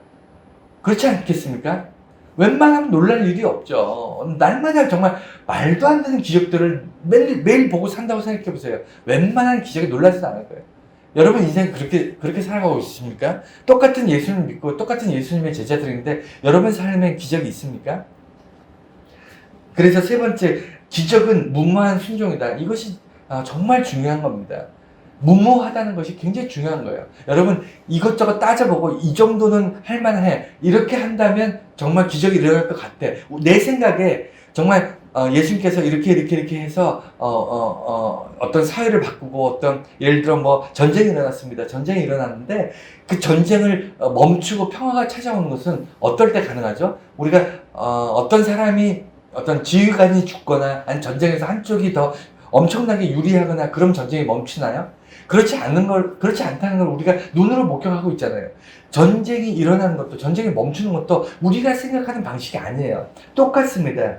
그렇지 않겠습니까? 웬만하면 놀랄 일이 없죠. 날마다 정말 말도 안 되는 기적들을 매일 보고 산다고 생각해 보세요. 웬만한 기적에 놀라지도 않을 거예요. 여러분 인생 그렇게 살아가고 있습니까? 똑같은 예수님 믿고 똑같은 예수님의 제자들인데 여러분 삶에 기적이 있습니까? 그래서 세 번째, 기적은 무모한 순종이다. 이것이 정말 중요한 겁니다. 무모하다는 것이 굉장히 중요한 거예요. 여러분 이것저것 따져보고 이 정도는 할만해 이렇게 한다면 정말 기적이 일어날 것 같아. 내 생각에 정말 예수님께서 이렇게 해서 어떤 사회를 바꾸고 어떤 예를 들어 뭐 전쟁이 일어났습니다. 전쟁이 일어났는데 그 전쟁을 멈추고 평화가 찾아오는 것은 어떨 때 가능하죠? 우리가 어떤 사람이 어떤 지휘관이 죽거나 아니 전쟁에서 한쪽이 더 엄청나게 유리하거나 그럼 전쟁이 멈추나요? 그렇지 않다는 걸 우리가 눈으로 목격하고 있잖아요. 전쟁이 일어나는 것도, 전쟁이 멈추는 것도 우리가 생각하는 방식이 아니에요. 똑같습니다.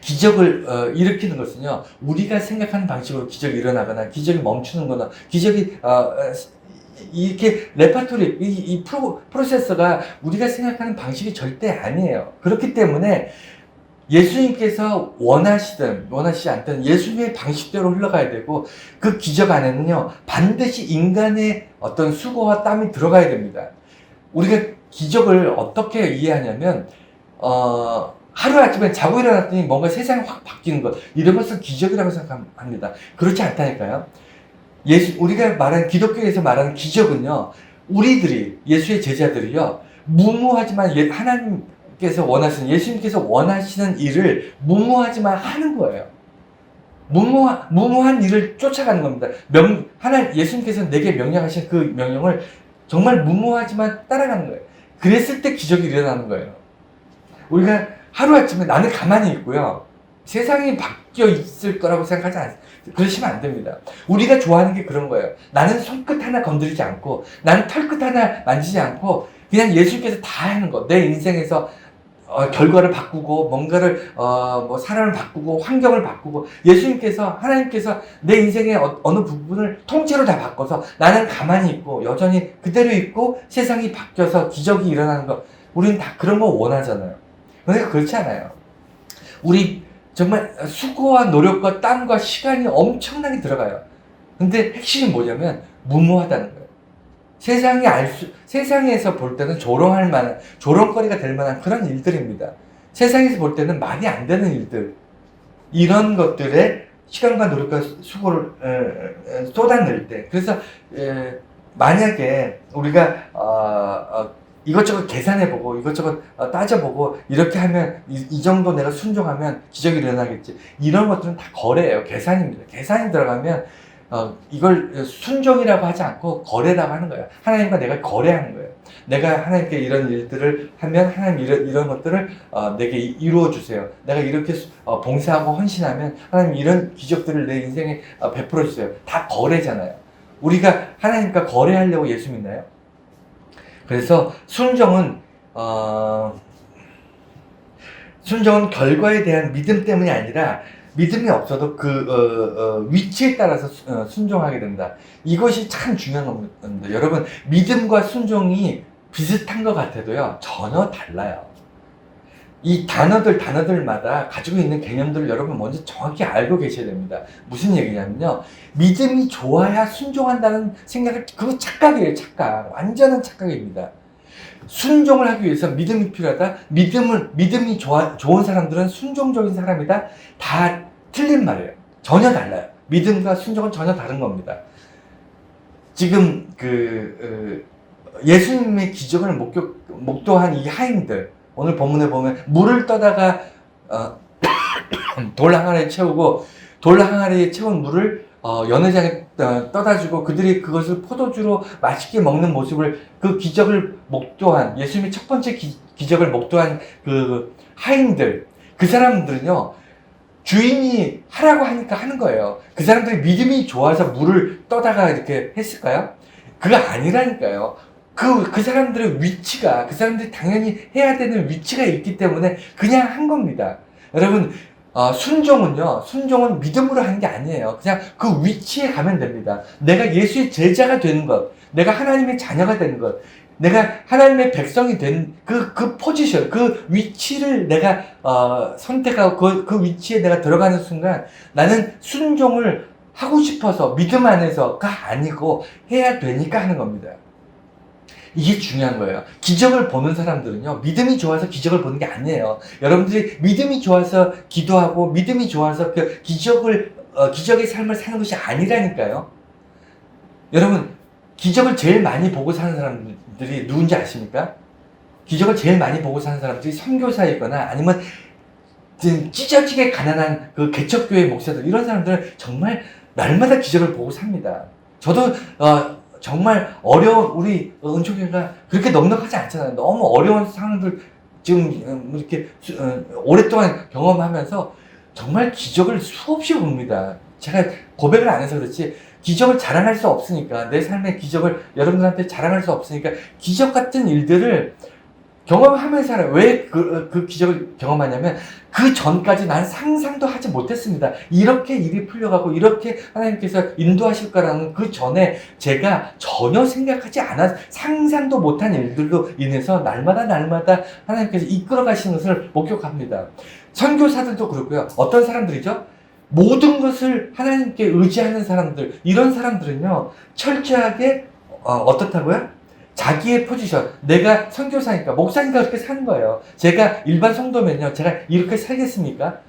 기적을 일으키는 것은요, 우리가 생각하는 방식으로 기적이 일어나거나, 기적이 멈추는 거나, 기적이, 이렇게 레파토리, 이 프로세서가 우리가 생각하는 방식이 절대 아니에요. 그렇기 때문에 예수님께서 원하시지 않든 예수님의 방식대로 흘러가야 되고 그 기적 안에는요 반드시 인간의 어떤 수고와 땀이 들어가야 됩니다. 우리가 기적을 어떻게 이해하냐면 하루아침에 자고 일어났더니 뭔가 세상이 확 바뀌는 것 이런 것을 기적이라고 생각합니다. 그렇지 않다니까요. 우리가 말하는 기독교에서 말하는 기적은요 우리들이 예수의 제자들이요 무모하지만 하나님께서 원하시는, 예수님께서 원하시는 일을 무모하지만 하는 거예요. 무모한 일을 쫓아가는 겁니다. 예수님께서 내게 명령하신 그 명령을 정말 무모하지만 따라가는 거예요. 그랬을 때 기적이 일어나는 거예요. 우리가 하루아침에 나는 가만히 있고요, 세상이 바뀌어 있을 거라고 생각하지 않습니다. 그러시면 안 됩니다. 우리가 좋아하는 게 그런 거예요. 나는 손끝 하나 건드리지 않고, 나는 털끝 하나 만지지 않고, 그냥 예수님께서 다 하는 거. 내 인생에서 결과를 바꾸고, 뭔가를 사람을 바꾸고, 환경을 바꾸고, 하나님께서 내 인생의 어느 부분을 통째로 다 바꿔서 나는 가만히 있고, 여전히 그대로 있고, 세상이 바뀌어서 기적이 일어나는 거, 우리는 다 그런 거 원하잖아요. 그런데 그렇지 않아요. 우리 정말 수고와 노력과 땀과 시간이 엄청나게 들어가요. 근데 핵심이 뭐냐면 무모하다는 거예요. 세상에서 볼 때는 조롱거리가 될 만한 그런 일들입니다. 세상에서 볼 때는 말이 안 되는 일들, 이런 것들에 시간과 노력과 수고를 쏟아낼 때, 그래서 만약에 우리가 이것저것 계산해보고 이것저것 따져보고 이렇게 하면 이 정도 내가 순종하면 기적이 일어나겠지, 이런 것들은 다 거래예요. 계산입니다. 계산이 들어가면 이걸 순종이라고 하지 않고 거래라고 하는 거예요. 하나님과 내가 거래하는 거예요. 내가 하나님께 이런 일들을 하면 하나님 이런 것들을 내게 이루어 주세요. 내가 이렇게 봉사하고 헌신하면 하나님 이런 기적들을 내 인생에 베풀어 주세요. 다 거래잖아요. 우리가 하나님과 거래하려고 예수 믿나요? 그래서 순종은 결과에 대한 믿음 때문이 아니라, 믿음이 없어도 위치에 따라서 순종하게 된다. 이것이 참 중요한 겁니다. 여러분, 믿음과 순종이 비슷한 것 같아도요, 전혀 달라요. 이 단어들마다 가지고 있는 개념들을 여러분 먼저 정확히 알고 계셔야 됩니다. 무슨 얘기냐면요, 믿음이 좋아야 순종한다는 생각을, 그거 착각이에요. 착각. 완전한 착각입니다. 순종을 하기 위해서 믿음이 필요하다. 믿음이 좋은 사람들은 순종적인 사람이다. 다 틀린 말이에요. 전혀 달라요. 믿음과 순종은 전혀 다른 겁니다. 지금 예수님의 기적을 목도한 이 하인들, 오늘 본문에 보면 물을 떠다가 돌 항아리에 채우고, 돌 항아리에 채운 물을 연회장에 떠다주고, 그들이 그것을 포도주로 맛있게 먹는 모습을, 그 기적을 목도한, 예수님의 첫 번째 기적을 목도한 그 하인들, 그 사람들은요, 주인이 하라고 하니까 하는 거예요. 그 사람들이 믿음이 좋아서 물을 떠다가 이렇게 했을까요? 그거 아니라니까요. 그 사람들의 위치가, 그 사람들이 당연히 해야 되는 위치가 있기 때문에 그냥 한 겁니다. 여러분, 순종은 믿음으로 하는 게 아니에요. 그냥 그 위치에 가면 됩니다. 내가 예수의 제자가 되는 것, 내가 하나님의 자녀가 되는 것, 내가 하나님의 백성이 된 그 포지션, 그 위치를 내가 선택하고 그 위치에 내가 들어가는 순간, 나는 순종을 하고 싶어서 믿음 안에서가 아니고 해야 되니까 하는 겁니다. 이게 중요한 거예요. 기적을 보는 사람들은요, 믿음이 좋아서 기적을 보는 게 아니에요. 여러분들이 믿음이 좋아서 기도하고 믿음이 좋아서 그 기적의 삶을 사는 것이 아니라니까요. 여러분, 기적을 제일 많이 보고 사는 사람들이 누군지 아십니까? 기적을 제일 많이 보고 사는 사람들이 선교사이거나 아니면 찢어지게 가난한 그 개척교회 목사들, 이런 사람들은 정말 날마다 기적을 보고 삽니다. 저도 정말 어려운, 우리 은총교회가 그렇게 넉넉하지 않잖아요. 너무 어려운 상황들 지금 이렇게 오랫동안 경험하면서 정말 기적을 수없이 봅니다. 제가 고백을 안 해서 그렇지, 기적을 자랑할 수 없으니까, 내 삶의 기적을 여러분들한테 자랑할 수 없으니까, 기적 같은 일들을 경험하면서 살아요. 왜 그 기적을 경험하냐면, 그 전까지 난 상상도 하지 못했습니다. 이렇게 일이 풀려가고, 이렇게 하나님께서 인도하실 거라는 그 전에 제가 전혀 생각하지 않아, 상상도 못한 일들로 인해서 날마다 하나님께서 이끌어 가시는 것을 목격합니다. 선교사들도 그렇고요. 어떤 사람들이죠? 모든 것을 하나님께 의지하는 사람들, 이런 사람들은요, 철저하게 어떻다고요? 자기의 포지션, 내가 선교사니까, 목사니까 그렇게 사는 거예요. 제가 일반 성도면요, 제가 이렇게 살겠습니까?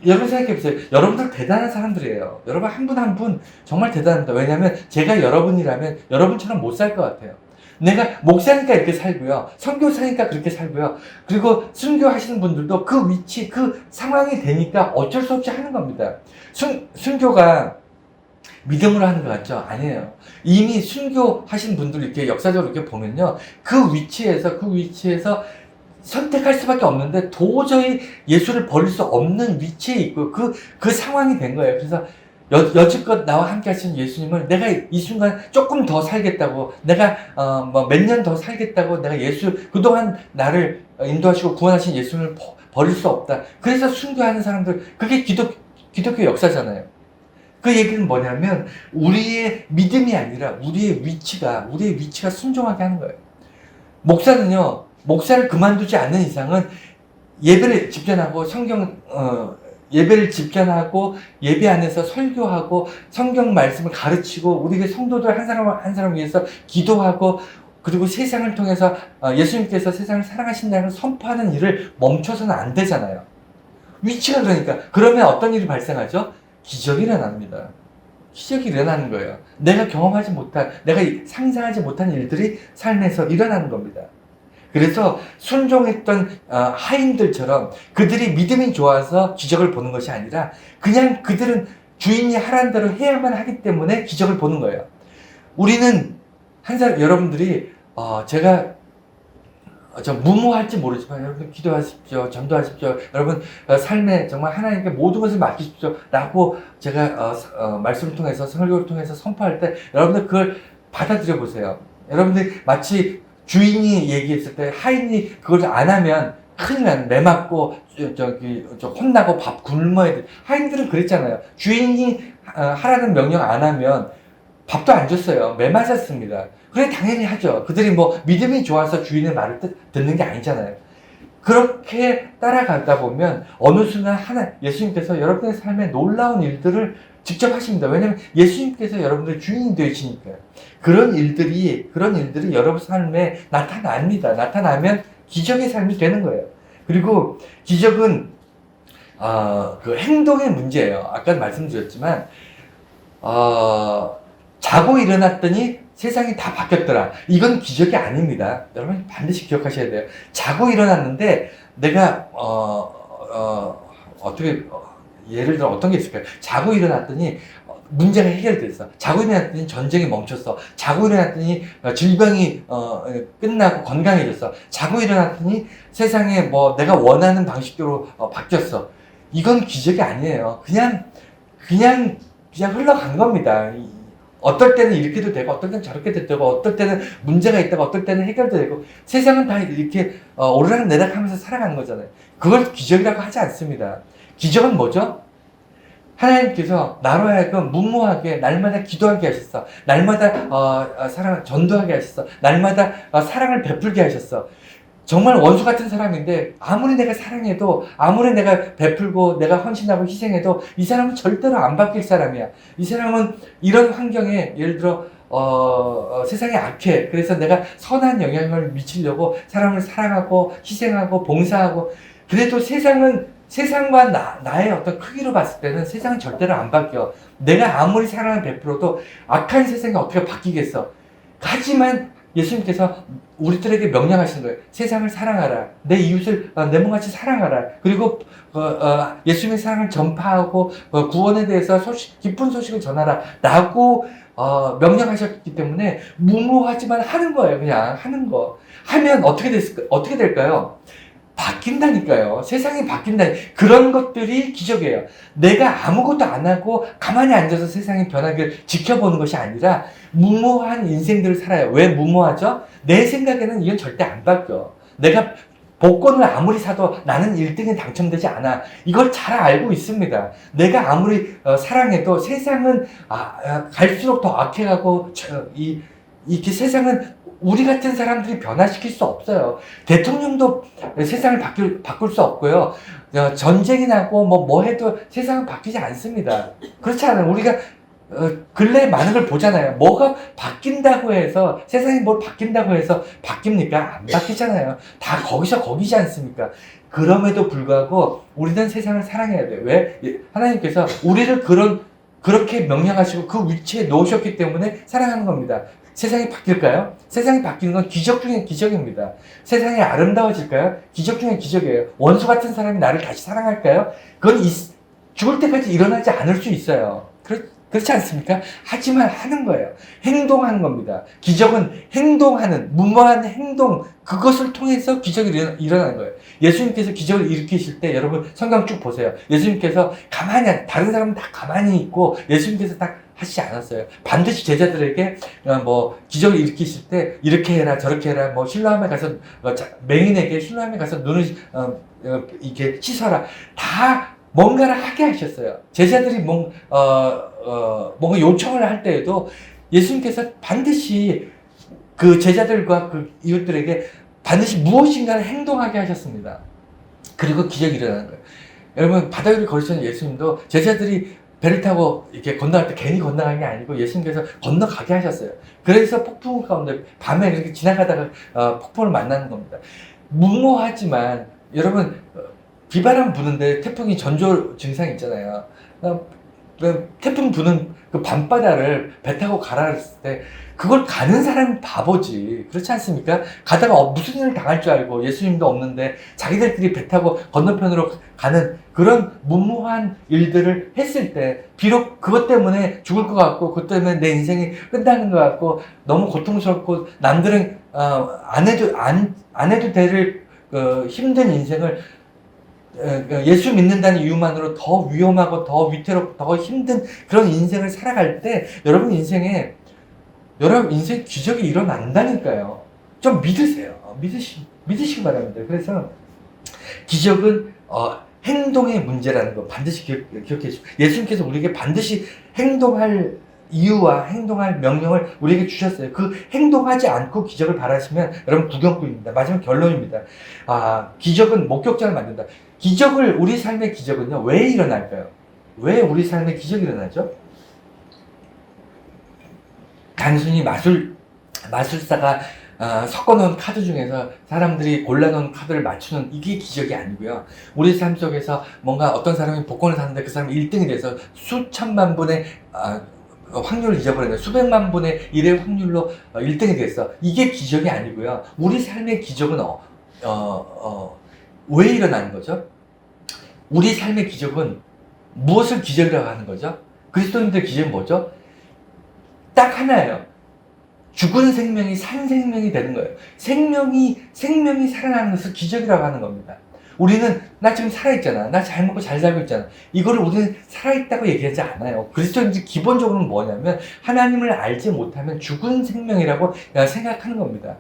여러분 생각해보세요. 여러분들 대단한 사람들이에요. 여러분 한 분 한 분 정말 대단합니다. 왜냐하면 제가 여러분이라면 여러분처럼 못 살 것 같아요. 내가 목사니까 이렇게 살고요. 선교사니까 그렇게 살고요. 그리고 순교하시는 분들도 그 위치, 그 상황이 되니까 어쩔 수 없이 하는 겁니다. 순교가 믿음으로 하는 것 같죠? 아니에요. 이미 순교하신 분들 이렇게 역사적으로 이렇게 보면요. 그 위치에서 선택할 수밖에 없는데 도저히 예수를 버릴 수 없는 위치에 있고 그 상황이 된 거예요. 그래서 여지껏 나와 함께 하신 예수님을 내가 이 순간 조금 더 살겠다고, 내가 몇 년 더 살겠다고, 내가 그동안 나를 인도하시고 구원하신 예수님을 버릴 수 없다. 그래서 순교하는 사람들, 그게 기독교 역사잖아요. 그 얘기는 뭐냐면 우리의 믿음이 아니라 우리의 위치가 순종하게 하는 거예요. 목사를 그만두지 않는 이상은 예배를 집전하고 예배를 집전하고 예배 안에서 설교하고 성경 말씀을 가르치고 우리 성도들 한 사람 한 사람 위해서 기도하고 그리고 세상을 통해서 예수님께서 세상을 사랑하신다는 선포하는 일을 멈춰서는 안 되잖아요. 위치가 그러면 어떤 일이 발생하죠? 기적이 일어납니다. 기적이 일어나는 거예요. 내가 상상하지 못한 일들이 삶에서 일어나는 겁니다. 그래서 순종했던 하인들처럼 그들이 믿음이 좋아서 기적을 보는 것이 아니라 그냥 그들은 주인이 하라는 대로 해야만 하기 때문에 기적을 보는 거예요. 우리는 여러분들이 제가 무모할지 모르지만 여러분 기도하십시오. 전도하십시오. 여러분 삶에 정말 하나님께 모든 것을 맡기십시오. 라고 제가 말씀을 통해서 설교를 통해서 선포할 때 여러분들 그걸 받아들여 보세요. 여러분들이 마치 주인이 얘기했을 때 하인이 그걸 안 하면 큰일 나는 매 맞고 혼나고 밥 굶어야 돼. 하인들은 그랬잖아요. 주인이 하라는 명령 안 하면 밥도 안 줬어요. 매 맞았습니다. 그래 당연히 하죠. 그들이 믿음이 좋아서 주인의 말을 듣는 게 아니잖아요. 그렇게 따라가다 보면 어느 순간 예수님께서 여러분의 삶에 놀라운 일들을 직접 하십니다. 왜냐하면 예수님께서 여러분들의 주인이 되시니까요. 그런 일들이 여러분 삶에 나타납니다. 나타나면 기적의 삶이 되는 거예요. 그리고 기적은 그 행동의 문제예요. 아까 말씀드렸지만 자고 일어났더니 세상이 다 바뀌었더라. 이건 기적이 아닙니다. 여러분 반드시 기억하셔야 돼요. 자고 일어났는데 내가 예를 들어 어떤 게 있을까요? 자고 일어났더니 문제가 해결됐어. 자고 일어났더니 전쟁이 멈췄어. 자고 일어났더니 질병이 끝나고 건강해졌어. 자고 일어났더니 세상에 내가 원하는 방식대로 바뀌었어. 이건 기적이 아니에요. 그냥 흘러간 겁니다. 어떨 때는 이렇게도 되고 어떨 때는 저렇게도 되고 어떨 때는 문제가 있다고 어떨 때는 해결도 되고 세상은 다 이렇게 오르락내락 하면서 살아가는 거잖아요. 그걸 기적이라고 하지 않습니다. 기적은 뭐죠? 하나님께서 나로 하여금 무모하게 날마다 기도하게 하셨어. 날마다 사랑을 전도하게 하셨어. 날마다 사랑을 베풀게 하셨어. 정말 원수 같은 사람인데 아무리 내가 사랑해도 아무리 내가 베풀고 내가 헌신하고 희생해도 이 사람은 절대로 안 바뀔 사람이야. 이 사람은 이런 환경에 예를 들어 세상이 악해. 그래서 내가 선한 영향을 미치려고 사람을 사랑하고 희생하고 봉사하고 그래도 세상과 나의 어떤 크기로 봤을 때는 세상은 절대로 안 바뀌어. 내가 아무리 사랑을 베풀어도 악한 세상이 어떻게 바뀌겠어. 하지만 예수님께서 우리들에게 명령하신 거예요. 세상을 사랑하라. 내 이웃을 내 몸같이 사랑하라. 그리고 예수님의 사랑을 전파하고 구원에 대해서 기쁜 소식을 전하라. 라고 명령하셨기 때문에 무모하지만 하는 거예요. 그냥 하는 거. 하면 어떻게 될까요? 바뀐다니까요. 세상이 바뀐다. 그런 것들이 기적이에요. 내가 아무것도 안 하고 가만히 앉아서 세상이 변하기를 지켜보는 것이 아니라 무모한 인생들을 살아요. 왜 무모하죠? 내 생각에는 이건 절대 안 바뀌어. 내가 복권을 아무리 사도 나는 1등에 당첨되지 않아. 이걸 잘 알고 있습니다. 내가 아무리 사랑해도 세상은 갈수록 더 악해가고 이렇게 세상은 우리 같은 사람들이 변화시킬 수 없어요. 대통령도 세상을 바꿀 수 없고요. 전쟁이 나고 뭐 해도 세상은 바뀌지 않습니다. 그렇지 않아요. 우리가 근래에 많은 걸 보잖아요. 뭐가 바뀐다고 해서 세상이 뭘 바뀐다고 해서 바뀝니까? 안 바뀌잖아요. 다 거기지 않습니까? 그럼에도 불구하고 우리는 세상을 사랑해야 돼요. 왜? 하나님께서 우리를 그렇게 명령하시고 그 위치에 놓으셨기 때문에 사랑하는 겁니다. 세상이 바뀔까요? 세상이 바뀌는 건 기적 중에 기적입니다. 세상이 아름다워질까요? 기적 중에 기적이에요. 원수 같은 사람이 나를 다시 사랑할까요? 그건 죽을 때까지 일어나지 않을 수 있어요. 그렇지 않습니까? 하지만 하는 거예요. 행동하는 겁니다. 기적은 행동하는, 무모한 행동, 그것을 통해서 기적이 일어나는 거예요. 예수님께서 기적을 일으키실 때 여러분 성경 쭉 보세요. 예수님께서 다른 사람은 다 가만히 있고 예수님께서 딱 하시지 않았어요. 반드시 제자들에게 기적을 일으키실 때 이렇게 해라 저렇게 해라 실로암에 가서 맹인에게 실로암에 가서 눈을 이렇게 씻어라 다 뭔가를 하게 하셨어요. 제자들이 뭔가 요청을 할 때에도 예수님께서 반드시 그 제자들과 그 이웃들에게 반드시 무엇인가를 행동하게 하셨습니다. 그리고 기적이 일어나는 거예요. 여러분, 바다 위를 걸으시는 예수님도 제자들이 배를 타고 이렇게 건너갈 때 괜히 건너간 게 아니고 예수님께서 건너가게 하셨어요. 그래서 폭풍 가운데 밤에 이렇게 지나가다가 폭풍을 만나는 겁니다. 무모하지만 여러분, 비바람 부는데 태풍이 전조 증상이 있잖아요. 태풍 부는 그 밤바다를 배 타고 가라 그랬을 때 그걸 가는 사람이 바보지. 그렇지 않습니까? 가다가 무슨 일을 당할 줄 알고 예수님도 없는데 자기들끼리 배 타고 건너편으로 가는 그런 무모한 일들을 했을 때 비록 그것 때문에 죽을 것 같고 그것 때문에 내 인생이 끝나는 것 같고 너무 고통스럽고 남들은 안 해도 될 힘든 인생을 예수 믿는다는 이유만으로 더 위험하고 더 위태롭고 더 힘든 그런 인생을 살아갈 때 여러분 인생 기적이 일어난다니까요. 좀 믿으세요. 믿으시기 바랍니다. 그래서 기적은 행동의 문제라는 거 반드시 기억해 주시고 예수님께서 우리에게 반드시 행동할 이유와 행동할 명령을 우리에게 주셨어요. 그 행동하지 않고 기적을 바라시면 여러분 구경꾼입니다. 마지막 결론입니다. 기적은 목격자를 만든다. 우리 삶의 기적은요, 왜 일어날까요? 왜 우리 삶에 기적이 일어나죠? 단순히 마술사가 섞어놓은 카드 중에서 사람들이 골라놓은 카드를 맞추는 이게 기적이 아니고요. 우리 삶 속에서 뭔가 어떤 사람이 복권을 샀는데 그 사람이 1등이 돼서 수천만 분의 확률을 잊어버렸네. 수백만 분의 1의 확률로 1등이 됐어. 이게 기적이 아니고요. 우리 삶의 기적은 왜 일어나는 거죠? 우리 삶의 기적은 무엇을 기적이라고 하는 거죠? 그리스도인들 기적은 뭐죠? 딱 하나예요. 죽은 생명이 산 생명이 되는 거예요. 생명이 살아나는 것을 기적이라고 하는 겁니다. 우리는 나 지금 살아있잖아. 나 잘 먹고 잘 살고 있잖아. 이거를 우리는 살아있다고 얘기하지 않아요. 그리스도인들 기본적으로는 뭐냐면 하나님을 알지 못하면 죽은 생명이라고 생각하는 겁니다.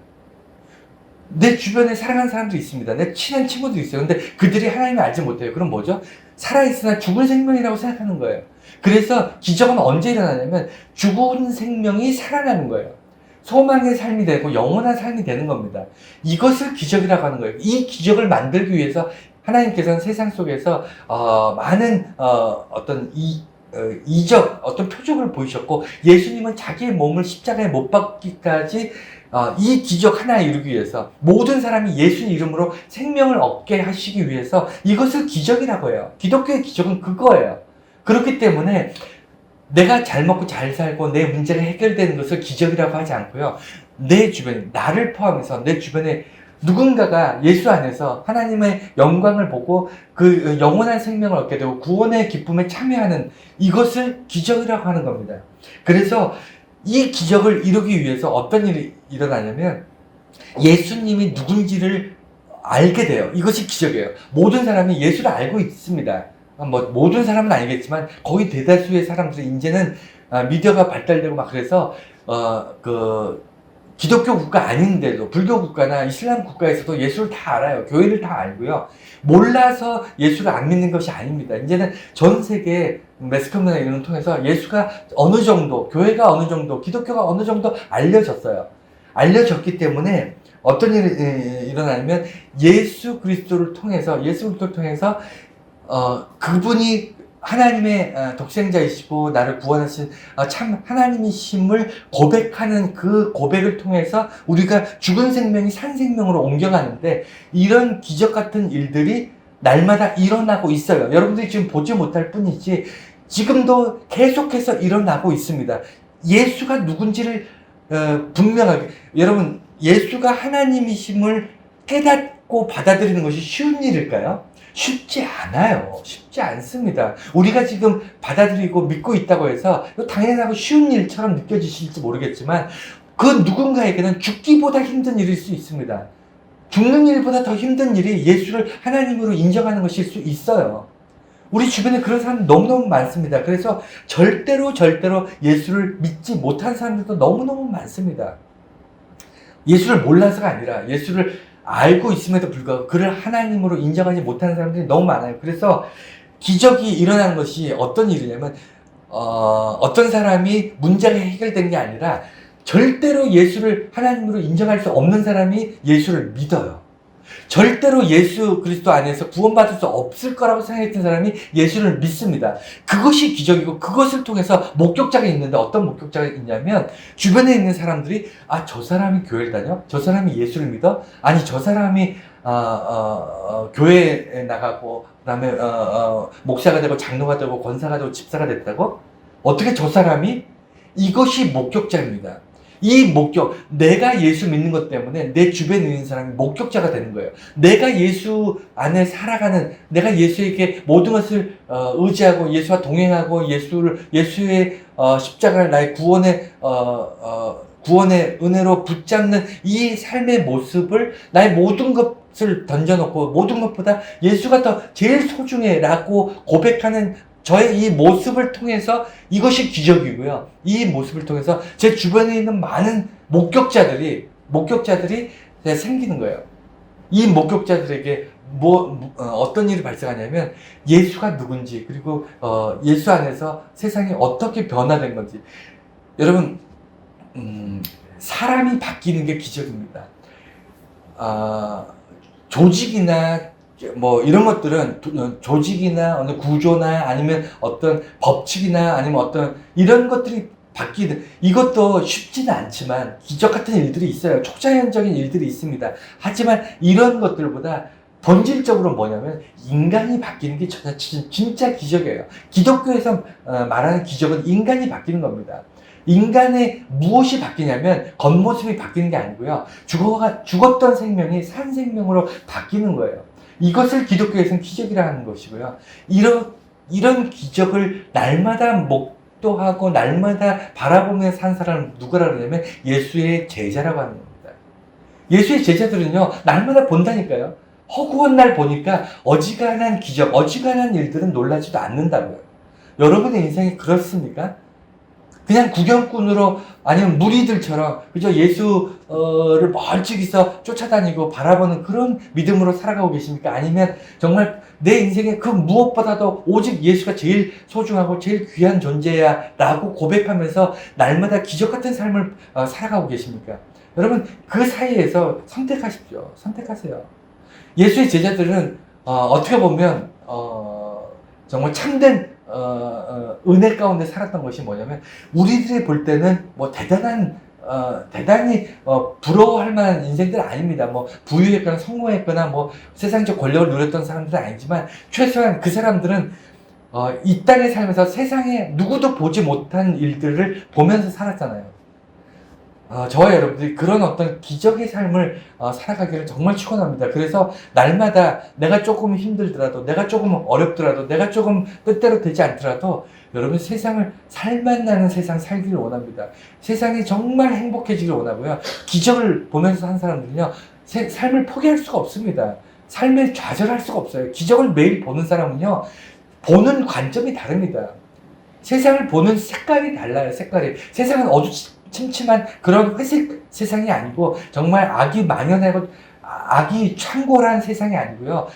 내 주변에 사랑하는 사람들이 있습니다. 내 친한 친구들이 있어요. 근데 그들이 하나님을 알지 못해요. 그럼 뭐죠? 살아있으나 죽은 생명이라고 생각하는 거예요. 그래서 기적은 언제 일어나냐면 죽은 생명이 살아나는 거예요. 소망의 삶이 되고 영원한 삶이 되는 겁니다. 이것을 기적이라고 하는 거예요. 이 기적을 만들기 위해서 하나님께서는 세상 속에서 많은 어떤 어떤 표적을 보이셨고 예수님은 자기의 몸을 십자가에 못 박기까지 이 기적 하나 이루기 위해서 모든 사람이 예수 이름으로 생명을 얻게 하시기 위해서 이것을 기적이라고 해요. 기독교의 기적은 그거예요. 그렇기 때문에 내가 잘 먹고 잘 살고 내 문제가 해결되는 것을 기적이라고 하지 않고요. 내 주변에 나를 포함해서 내 주변에 누군가가 예수 안에서 하나님의 영광을 보고 그 영원한 생명을 얻게 되고 구원의 기쁨에 참여하는 이것을 기적이라고 하는 겁니다. 그래서 이 기적을 이루기 위해서 어떤 일이 일어나냐면 예수님이 누군지를 알게 돼요. 이것이 기적이에요. 모든 사람이 예수를 알고 있습니다. 모든 사람은 아니겠지만 거의 대다수의 사람들이 이제는 미디어가 발달되고 막 그래서 기독교 국가 아닌데도 불교 국가나 이슬람 국가에서도 예수를 다 알아요. 교회를 다 알고요. 몰라서 예수를 안 믿는 것이 아닙니다. 이제는 전 세계 매스컴이나 이런 걸 통해서 예수가 어느 정도, 교회가 어느 정도, 기독교가 어느 정도 알려졌어요. 알려졌기 때문에 어떤 일이 일어나냐면 예수 그리스도를 통해서 그분이 하나님의 독생자이시고 나를 구원하신 참 하나님이심을 고백하는 그 고백을 통해서 우리가 죽은 생명이 산 생명으로 옮겨가는데 이런 기적 같은 일들이 날마다 일어나고 있어요. 여러분들이 지금 보지 못할 뿐이지 지금도 계속해서 일어나고 있습니다. 예수가 누군지를 분명하게 여러분 예수가 하나님이심을 깨닫고 받아들이는 것이 쉬운 일일까요? 쉽지 않아요. 쉽지 않습니다. 우리가 지금 받아들이고 믿고 있다고 해서 당연하고 쉬운 일처럼 느껴지실지 모르겠지만 그 누군가에게는 죽기보다 힘든 일일 수 있습니다. 죽는 일보다 더 힘든 일이 예수를 하나님으로 인정하는 것일 수 있어요. 우리 주변에 그런 사람 너무너무 많습니다. 그래서 절대로 예수를 믿지 못한 사람들도 너무너무 많습니다. 예수를 몰라서가 아니라 예수를 알고 있음에도 불구하고 그를 하나님으로 인정하지 못하는 사람들이 너무 많아요. 그래서 기적이 일어나는 것이 어떤 일이냐면 어떤 사람이 문제가 해결된 게 아니라 절대로 예수를 하나님으로 인정할 수 없는 사람이 예수를 믿어요. 절대로 예수 그리스도 안에서 구원받을 수 없을 거라고 생각했던 사람이 예수를 믿습니다. 그것이 기적이고 그것을 통해서 목격자가 있는데 어떤 목격자가 있냐면 주변에 있는 사람들이 저 사람이 교회를 다녀? 저 사람이 예수를 믿어? 아니 저 사람이 교회에 나가고 그다음에 목사가 되고 장로가 되고 권사가 되고 집사가 됐다고? 어떻게 저 사람이? 이것이 목격자입니다. 이 목격, 내가 예수 믿는 것 때문에 내 주변에 있는 사람이 목격자가 되는 거예요. 내가 예수 안에 살아가는, 내가 예수에게 모든 것을 의지하고 예수와 동행하고 예수의 십자가를 나의 구원의 은혜로 붙잡는 이 삶의 모습을 나의 모든 것을 던져놓고 모든 것보다 예수가 더 제일 소중해라고 고백하는 저의 이 모습을 통해서 이것이 기적이고요. 이 모습을 통해서 제 주변에 있는 많은 목격자들이 생기는 거예요. 이 목격자들에게 어떤 일이 발생하냐면 예수가 누군지 그리고 예수 안에서 세상이 어떻게 변화된 건지 여러분 사람이 바뀌는 게 기적입니다. 조직이나 이런 것들은 조직이나 어느 구조나 아니면 어떤 법칙이나 아니면 어떤 이런 것들이 바뀌는 이것도 쉽지는 않지만 기적 같은 일들이 있어요. 초자연적인 일들이 있습니다. 하지만 이런 것들보다 본질적으로 뭐냐면 인간이 바뀌는 게 진짜 기적이에요. 기독교에서 말하는 기적은 인간이 바뀌는 겁니다. 인간의 무엇이 바뀌냐면 겉모습이 바뀌는 게 아니고요. 죽었던 생명이 산 생명으로 바뀌는 거예요. 이것을 기독교에서는 기적이라 하는 것이고요. 이런 기적을 날마다 목도하고 날마다 바라보며 산 사람은 누구라 그러냐면 예수의 제자라고 하는 겁니다. 예수의 제자들은요, 날마다 본다니까요. 허구한 날 보니까 어지간한 기적, 어지간한 일들은 놀라지도 않는다고요. 여러분의 인생이 그렇습니까? 그냥 구경꾼으로 아니면 무리들처럼 그저 예수를 멀찍이서 쫓아다니고 바라보는 그런 믿음으로 살아가고 계십니까? 아니면 정말 내 인생에 그 무엇보다도 오직 예수가 제일 소중하고 제일 귀한 존재야 라고 고백하면서 날마다 기적 같은 삶을 살아가고 계십니까? 여러분 그 사이에서 선택하십시오. 선택하세요. 예수의 제자들은 어떻게 보면 정말 참된 은혜 가운데 살았던 것이 뭐냐면 우리들이 볼 때는 대단히 부러워할 만한 인생들 아닙니다. 부유했거나 성공했거나 세상적 권력을 누렸던 사람들은 아니지만 최소한 그 사람들은 이 땅에 살면서 세상에 누구도 보지 못한 일들을 보면서 살았잖아요. 저와 여러분들이 그런 어떤 기적의 삶을 살아가기를 정말 축원합니다. 그래서 날마다 내가 조금 힘들더라도, 내가 조금 어렵더라도, 내가 조금 뜻대로 되지 않더라도 여러분 세상을 살만 나는 세상 살기를 원합니다. 세상이 정말 행복해지기를 원하고요. 기적을 보면서 산 사람들은요, 삶을 포기할 수가 없습니다. 삶에 좌절할 수가 없어요. 기적을 매일 보는 사람은요, 보는 관점이 다릅니다. 세상을 보는 색깔이 달라요. 색깔이. 세상은 침침한 그런 회색 세상이 아니고 정말 악이 만연하고 악이 창궐한 세상이 아니고요.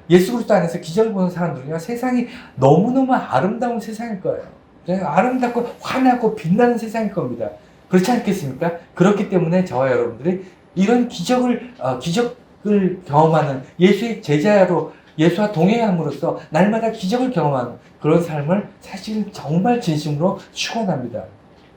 예수 그리스도 안에서 기적을 보는 사람들은요. 세상이 너무너무 아름다운 세상일 거예요. 아름답고 환하고 빛나는 세상일 겁니다. 그렇지 않겠습니까? 그렇기 때문에 저와 여러분들이 이런 기적을 경험하는 예수의 제자로 예수와 동행함으로써 날마다 기적을 경험하는 그런 삶을 사실 정말 진심으로 축원합니다.